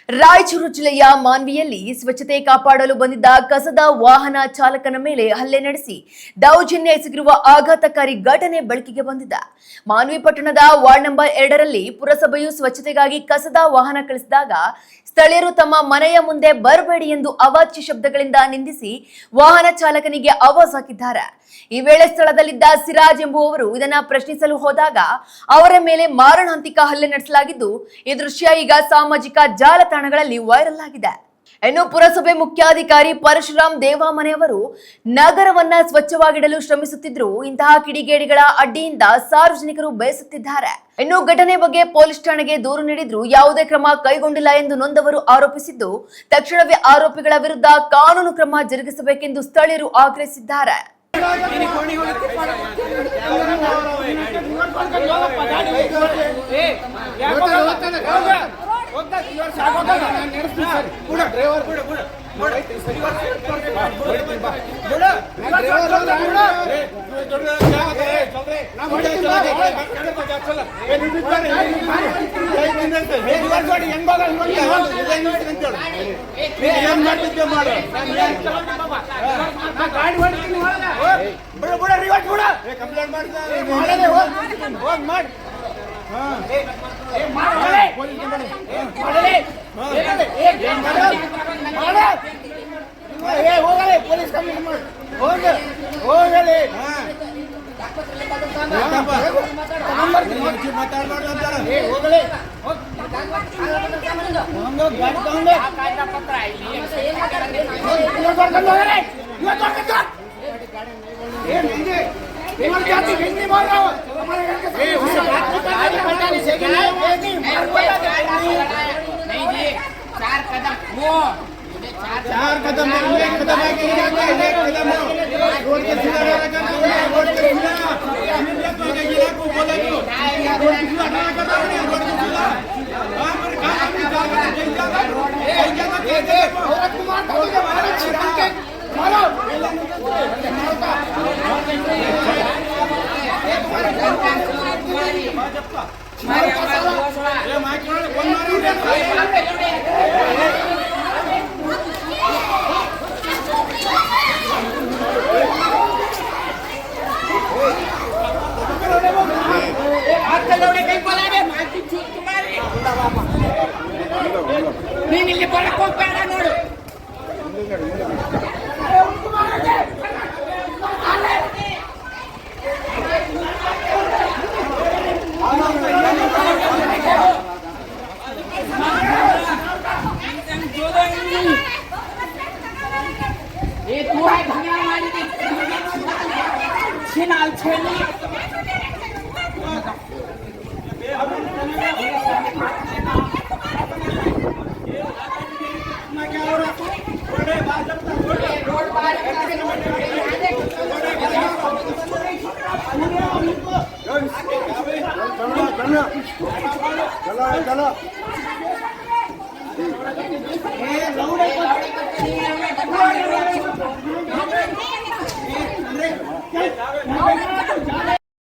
ರಾಯಚೂರು ಜಿಲ್ಲೆಯ ಮಾನ್ವಿಯಲ್ಲಿ ಸ್ವಚ್ಛತೆ ಕಾಪಾಡಲು ಬಂದಿದ್ದ ಕಸದ ವಾಹನ ಚಾಲಕನ ಮೇಲೆ ಹಲ್ಲೆ ನಡೆಸಿ ದೌರ್ಜನ್ಯ ಎಸಗಿರುವ ಆಘಾತಕಾರಿ ಘಟನೆ ಬೆಳಕಿಗೆ ಬಂದಿದೆ. ಮಾನ್ವಿ ಪಟ್ಟಣದ ವಾರ್ಡ್ ನಂಬರ್ 2ರಲ್ಲಿ ಪುರಸಭೆಯು ಸ್ವಚ್ಛತೆಗಾಗಿ ಕಸದ ವಾಹನ ಕಳಿಸಿದಾಗ ಸ್ಥಳೀಯರು ತಮ್ಮ ಮನೆಯ ಮುಂದೆ ಬರಬೇಡಿ ಎಂದು ಅವಾಚ್ಯ ಶಬ್ದಗಳಿಂದ ನಿಂದಿಸಿ ವಾಹನ ಚಾಲಕನಿಗೆ ಆವಾಜ್ ಹಾಕಿದ್ದಾರೆ. ಈ ವೇಳೆ ಸ್ಥಳದಲ್ಲಿದ್ದ ಸಿರಾಜ್ ಎಂಬುವವರು ಇದನ್ನ ಪ್ರಶ್ನಿಸಲು ಹೋದಾಗ ಅವರ ಮೇಲೆ ಮಾರಣಾಂತಿಕ ಹಲ್ಲೆ ನಡೆಸಲಾಗಿದ್ದು, ಈ ದೃಶ್ಯ ಈಗ ಸಾಮಾಜಿಕ ಜಾಲತಾಣಗಳಲ್ಲಿ ವೈರಲ್ ಆಗಿದೆ. ಇನ್ನು ಪುರಸಭೆ ಮುಖ್ಯಾಧಿಕಾರಿ ಪರಶುರಾಮ್ ದೇವಾಮನೆಯವರು ನಗರವನ್ನ ಸ್ವಚ್ಛವಾಗಿಡಲು ಶ್ರಮಿಸುತ್ತಿದ್ರು, ಇಂತಹ ಕಿಡಿಗೇಡಿಗಳ ಅಡ್ಡಿಯಿಂದ ಸಾರ್ವಜನಿಕರು ಬೇಸತ್ತಿದ್ದಾರೆ. ಇನ್ನು ಘಟನೆ ಬಗ್ಗೆ ಪೊಲೀಸ್ ಠಾಣೆಗೆ ದೂರು ನೀಡಿದ್ರು ಯಾವುದೇ ಕ್ರಮ ಕೈಗೊಂಡಿಲ್ಲ ಎಂದು ನೊಂದವರು ಆರೋಪಿಸಿದ್ದು, ತಕ್ಷಣವೇ ಆರೋಪಿಗಳ ವಿರುದ್ಧ ಕಾನೂನು ಕ್ರಮ ಜರುಗಿಸಬೇಕೆಂದು ಸ್ಥಳೀಯರು ಆಗ್ರಹಿಸಿದ್ದಾರೆ.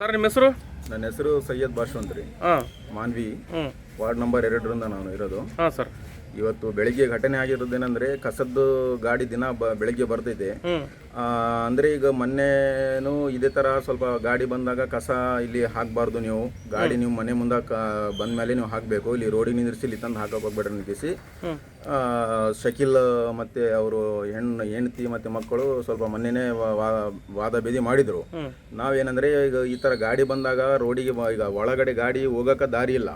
ಸರ್, ನಿಮ್ಮ ಹೆಸರು? ನನ್ನ ಹೆಸರು ಸೈಯದ್ ಭಾಷವಂತ್ರಿ. ಮಾನ್ವಿ ವಾರ್ಡ್ ನಂಬರ್ 2ರಿಂದ ನಾನು ಇರೋದು. ಸರ್, ಇವತ್ತು ಬೆಳಿಗ್ಗೆ ಘಟನೆ ಆಗಿರೋದೇನೆಂದ್ರೆ, ಕಸದ್ದು ಗಾಡಿ ದಿನ ಬೆಳಿಗ್ಗೆ ಬರ್ತೈತೆ. ಅಂದರೆ ಈಗ ಮೊನ್ನೆನೂ ಇದೇ ಥರ ಸ್ವಲ್ಪ ಗಾಡಿ ಬಂದಾಗ ಕಸ ಇಲ್ಲಿ ಹಾಕಬಾರ್ದು, ನೀವು ಗಾಡಿ ನೀವು ಮನೆ ಮುಂದೆ ಬಂದ ಮೇಲೆ ನೀವು ಹಾಕಬೇಕು, ಇಲ್ಲಿ ರೋಡಿಗೆ ನಿಂದಿರಿಸಿ ಇಲ್ಲಿ ತಂದು ಹಾಕಕ್ಕೆ ಹೋಗ್ಬೇಡ್ರಿ ನಿಂತಿಸಿ ಶಕೀಲ್ ಮತ್ತು ಅವರು ಹೆಂಡತಿ ಮತ್ತು ಮಕ್ಕಳು ಸ್ವಲ್ಪ ಮೊನ್ನೆನೇ ವಾದ ಭೇದಿ ಮಾಡಿದರು. ನಾವೇನಂದರೆ ಈಗ ಈ ಥರ ಗಾಡಿ ಬಂದಾಗ ರೋಡಿಗೆ ಈಗ ಒಳಗಡೆ ಗಾಡಿ ಹೋಗೋಕೆ ದಾರಿ ಇಲ್ಲ,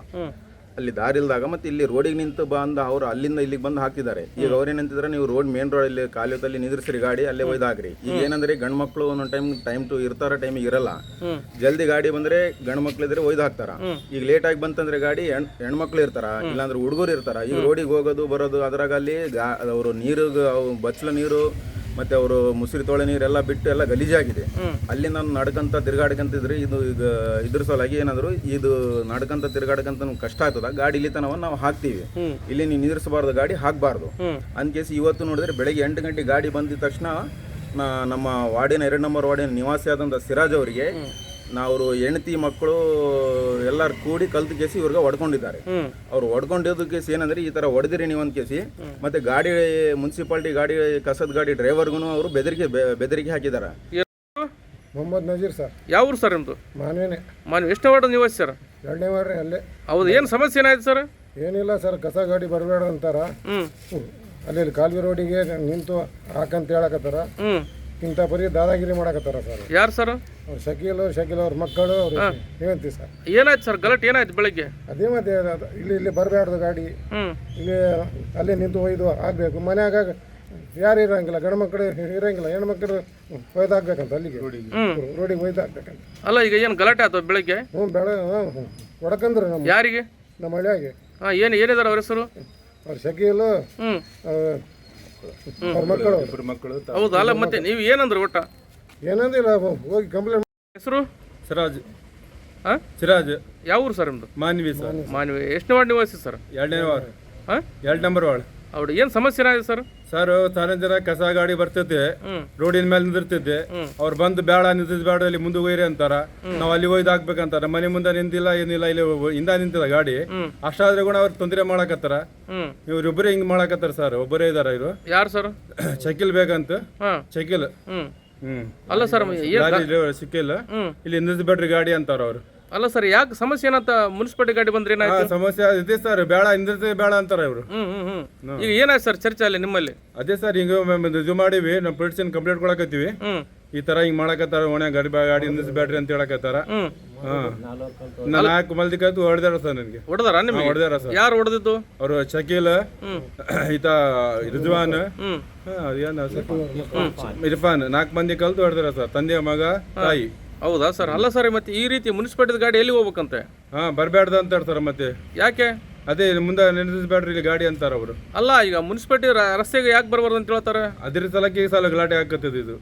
ಅಲ್ಲಿ ದಾರಿ ಇಲ್ದಾಗ ಮತ್ತೆ ಇಲ್ಲಿ ರೋಡಿಗೆ ನಿಂತು ಬಂದು ಅವರು ಅಲ್ಲಿಂದ ಇಲ್ಲಿಗೆ ಬಂದು ಹಾಕ್ತಿದ್ದಾರೆ. ಈಗ ಅವ್ರೇನಂತಿದ್ರೆ, ನೀವು ರೋಡ್ ಮೇನ್ ರೋಡ್ ಅಲ್ಲಿ ಕಾಲುವೆದಲ್ಲಿ ನಿಂದ್ರಿಸ್ರಿ ಗಾಡಿ, ಅಲ್ಲೇ ಒಯ್ದಾಗ್ರಿ. ಈಗ ಏನಂದ್ರೆ ಗಂಡು ಮಕ್ಕಳು ಒಂದೊಂದು ಟೈಮ್ ಟು ಇರ್ತಾರ, ಟೈಮಿಗೆ ಇರಲ್ಲ. ಜಲ್ದಿ ಗಾಡಿ ಬಂದ್ರೆ ಗಂಡು ಮಕ್ಳು ಇದ್ರೆ ಒಯ್ದು ಹಾಕ್ತಾರ. ಈಗ ಲೇಟ್ ಆಗಿ ಬಂತಂದ್ರೆ ಗಾಡಿ ಹೆಣ್ಮಕ್ಳು ಇರ್ತಾರ, ಇಲ್ಲಾಂದ್ರೆ ಹುಡುಗರು ಇರ್ತಾರ. ಈಗ ರೋಡಿಗೆ ಹೋಗೋದು ಬರೋದು ಅದ್ರಾಗ ಅಲ್ಲಿ ಅವರು ನೀರು ಬಚ್ಚಲ ನೀರು ಮತ್ತೆ ಅವರು ಮುಸುರಿ ತೊಳೆ ನೀರೆಲ್ಲ ಬಿಟ್ಟು ಎಲ್ಲ ಗಲೀಜಾಗಿದೆ. ಅಲ್ಲಿ ನಾನು ನಡ್ಕಂತ ತಿರ್ಗಾಡ್ಕಂತಿದ್ರಿ, ಇದು ಈಗ ಇದ್ರ ಸಲುವಾಗಿ ಏನಾದ್ರು ಇದು ನಡ್ಕಂತ ತಿರ್ಗಾಡ್ಕಂತ ಕಷ್ಟ ಆಗ್ತದ. ಗಾಡಿ ಇಲ್ಲಿ ತನವ ನಾವು ಹಾಕ್ತಿವಿ, ಇಲ್ಲಿ ನೀವು ನಿಂದಿರಿಸಬಾರ್ದು, ಗಾಡಿ ಹಾಕಬಾರ್ದು ಅನ್ಕೇಸಿ ಇವತ್ತು ನೋಡಿದ್ರೆ ಬೆಳಗ್ಗೆ 8 ಗಂಟೆ ಗಾಡಿ ಬಂದಿದ ತಕ್ಷಣ ನಮ್ಮ ವಾರ್ಡಿನ 2 ನಂಬರ್ ವಾರ್ಡಿನ ನಿವಾಸಿ ಆದಂಥ ಸಿರಾಜ್ ಅವರಿಗೆ ಅವರು ಹೆಂಡತಿ ಮಕ್ಕಳು ಎಲ್ಲರೂ ಕೂಡಿ ಕಲ್ತು ಕೇಸಿ ಇವ್ರಿಗೆ ಹೊಡ್ಕೊಂಡಿದ್ದಾರೆ. ಅವ್ರು ಹೊಡ್ಕೊಂಡಿದ್ದು ಕೇಸ್ ಏನಂದ್ರೆ ಈ ತರ ಹೊಡೆದಿರಿ ನೀವು ಅಂತ ಕೇಸಿ ಮತ್ತೆ ಗಾಡಿ ಮುನ್ಸಿಪಾಲ್ಟಿ ಗಾಡಿ ಕಸದ ಗಾಡಿ ಡ್ರೈವರ್ಗೂ ಅವರು ಬೆದರಿಕೆ ಹಾಕಿದ್ದಾರೆ. ಮೊಹಮ್ಮದ್ ನಜೀರ್ ಸರ್. ಯಾವ ಊರು ಸರ್ ನಿಮ್ಮದು? ಮಾನ್ಯನೇ. ಎಷ್ಟನೇ ವಾರ್ಡ್ ನಿವಾಸಿ ಸರ್? 2ನೇ ವಾರ್ಡ್ ಅಲ್ಲೇ. ಹೌದು, ಏನು ಸಮಸ್ಯೆ ಏನಾಯ್ತು ಸರ್? ಏನಿಲ್ಲ ಸರ್, ಕಸ ಗಾಡಿ ಬರಬೇಡ ಅಂತಾರ. ಅಲ್ಲಿ ಕಾಲುವೆ ರೋಡಿಗೆ ನಿಂತು ಹಾಕಂತ ಹೇಳಕತ್ತಾರ. ಇಂಥ ಪರಿ ದಾದಾಗಿರಿ ಮಾಡಕತ್ತಾರ ಸರ್. ಯಾರು ಸರ್? ಅವ್ರು ಶಕೀಲ್ ಅವ್ರ ಮಕ್ಕಳು ಅವ್ರು ಹೇಳ್ತೀವಿ ಸರ್. ಏನಾಯ್ತು ಸರ್ ಗಲಾಟೆ? ಏನಾಯ್ತು ಬೆಳಗ್ಗೆ? ಅದೇ ಮತ್ತೆ ಇಲ್ಲಿ ಬರಬೇಡ್ದು ಗಾಡಿ, ಇಲ್ಲಿ ಅಲ್ಲೇ ನಿಂತು ಒಯ್ದು ಆಗ್ಬೇಕು. ಮನ್ಯಾಗ ಯಾರು ಇರಂಗಿಲ್ಲ, ಗಂಡು ಮಕ್ಕಳು ಇರಂಗಿಲ್ಲ, ಹೆಣ್ಮಕ್ಳು ಒಯ್ದಾಕ್ಬೇಕಂತ ಅಲ್ಲಿಗೆ ರೋಡಿಗೆ ಒಯ್ದಾಕ್ಬೇಕಂತ. ಅಲ್ಲ ಈಗ ಏನು ಗಲಾಟೆ ಆಯ್ತು ಬೆಳಗ್ಗೆ? ಹೊಡಕಂದ್ರು ನಮ್ಮ ಯಾರಿಗೆ? ನಮ್ಮ ಹಳ್ಳಿಯಾಗೆ. ಏನಿದಾರೆ ಅವ್ರ ಹೆಸರು? ಅವ್ರ ಶಕೀಲು ಅವ್ರ ಮಕ್ಕಳು. ಹೌದು. ಅಲ್ಲ ಮತ್ತೆ ನೀವು ಏನಂದ್ರೆ ಒಟ್ಟ ಏನಂದಿಲ್ಲ, ಹೋಗಿ ಕಂಪ್ಲೇಂಟ್. ಹೆಸರು? ಸಿರಾಜ್. ಹಾಂ, ಸಿರಾಜ್. ಯಾವ ಊರು ಸರ್ ನಿಮ್ಮದು? ಮಾನ್ವಿ ಸರ್. ಮಾನ್ವಿ. ಎಷ್ಟನೇ ವಾರ್ಡ್ ನಿವಾಸಿ ಸರ್? 2ನೇ ವಾರ್ಡ್. ಹಾಂ, 2 ನಂಬರ್ ವಾರ್ಡ್. ಹೌದು. ಏನು ಸಮಸ್ಯೆ ಏನಾಗಿದೆ ಸರ್? ಸರ್ ಸಾನ ಜನ ಕಸ ಗಾಡಿ ಬರ್ತೈತೆ, ರೋಡಿನ ಮೇಲೆ ನಿಂದಿರ್ತೈತೆ. ಅವ್ರು ಬಂದು ಬೇಡ ನಿಂತಿದ್ ಬೇಡ ಇಲ್ಲಿ ಮುಂದೆ ಒಯ್ರಿ ಅಂತಾರ. ನಾವು ಅಲ್ಲಿ ಒಯ್ದು ಹಾಕ್ಬೇಕಂತಾರ. ಮನೆ ಮುಂದೆ ನಿಂತಿಲ್ಲ ಏನಿಲ್ಲ, ಇಲ್ಲಿ ಹಿಂದ ನಿಂತಿಲ್ಲ ಗಾಡಿ. ಅಷ್ಟಾದ್ರೆ ಕೂಡ ಅವ್ರು ತೊಂದರೆ ಮಾಡಕತ್ತಾರ. ಇವ್ರಿಬ್ಬರೇ ಹಿಂಗ್ ಮಾಡಕತ್ತಾರ ಸರ್. ಒಬ್ಬರೇ ಇದಾರ ಇವರು. ಯಾರು ಸರ್? ಶಕೀಲ್ ಬೇಕಂತ. ಶಕೀಲ್. ಅಲ್ಲ ಸರ್, ಸಿಕ್ಕಿಲ್ಲ. ಇಲ್ಲಿ ನಿಂದಿಸ್ಬೇಡ್ರಿ ಗಾಡಿ ಅಂತಾರ ಅವ್ರು. ಅಲ್ಲ ಸರ್, ಯಾಕೆ ಸಮಸ್ಯೆ ಏನಂತ ಮುನ್ಸಿಪಾಲಿಟಿ ಗಾಡಿ ಬಂದ್ರೆ ಏನಾಯ್ತು? ಸಮಸ್ಯೆ ಇದೆ ಸರ್, ಬೇಡ ನಿಂದಿರ್ತೇವೆ ಬೇಡ ಅಂತಾರ ಇವರು. ಈಗ ಏನಾಯ್ತು ಸರ್ ಚರ್ಚೆ ಅಲ್ಲಿ ನಿಮ್ಮಲ್ಲಿ? ಅದೇ ಸರ್, ಹಿಂಗ ಇದು ಮಾಡಿವಿ, ನಾವು ಪೊಲೀಸ್ ಕಂಪ್ಲೇಂಟ್ ಕೊಡಕತ್ತೀವಿ. ಈ ತರ ಹಿಂಗ್ ಮಾಡಕತ್ತಾರ, ಒಣ ಗಾಡಿ ನಿಂದಿಸ್ಬೇಡ್ರಿ ಅಂತ ಹೇಳಕತ್ತಾರ. 4 ಮಂದಿ ಕಲ್ತು ಹೊಡೆದಾರ ಸರ್ ನನಗೆ. ಹೊಡೆದಾರ ನಿಮ್ಗೆ? ಹೊಡೆದಾರ ಸರ್. ಯಾರು ಹೊಡೆದಿದ್ದು? ಅವರು ಶಕೀಲ್, ಈತ ರಿಜ್ವಾನ್, ಇರ್ಫಾನ್, 4 ಮಂದಿ ಕಲ್ತು ಹೊಡೆದಾರ ಸರ್. ತಂದೆ ಮಗ ತಾಯಿ. ಹೌದಾ ಸರ್? ಅಲ್ಲ ಸರ್, ಮತ್ತೆ ಈ ರೀತಿ ಮುನ್ಸಿಪಾಲಿಟಿ ಗಾಡಿ ಎಲ್ಲಿ ಹೋಗ್ಬೇಕಂತೆ? ಬರಬೇಡ್ದು ಅಂತಾರ ಸರ್. ಮತ್ತೆ ಯಾಕೆ? ಅದೇ ಮುಂದೆ ನಿಲ್ಲಿಸ್ಬೇಡ್ರಿ ಇಲ್ಲಿ ಗಾಡಿ ಅಂತಾರ ಅವರು. ಅಲ್ಲ, ಈಗ ಮುನ್ಸಿಪಾಲಿಟಿ ರಸ್ತೆಗೆ ಯಾಕೆ ಬರಬಾರ್ದು ಅಂತ ಹೇಳ್ತಾರೆ? ಅದ್ರ ಸಲಕ್ಕೆ ಈ ಸಲ ಗಲಾಟೆ ಹಾಕತ್ತಿದ್ದು ಇದು.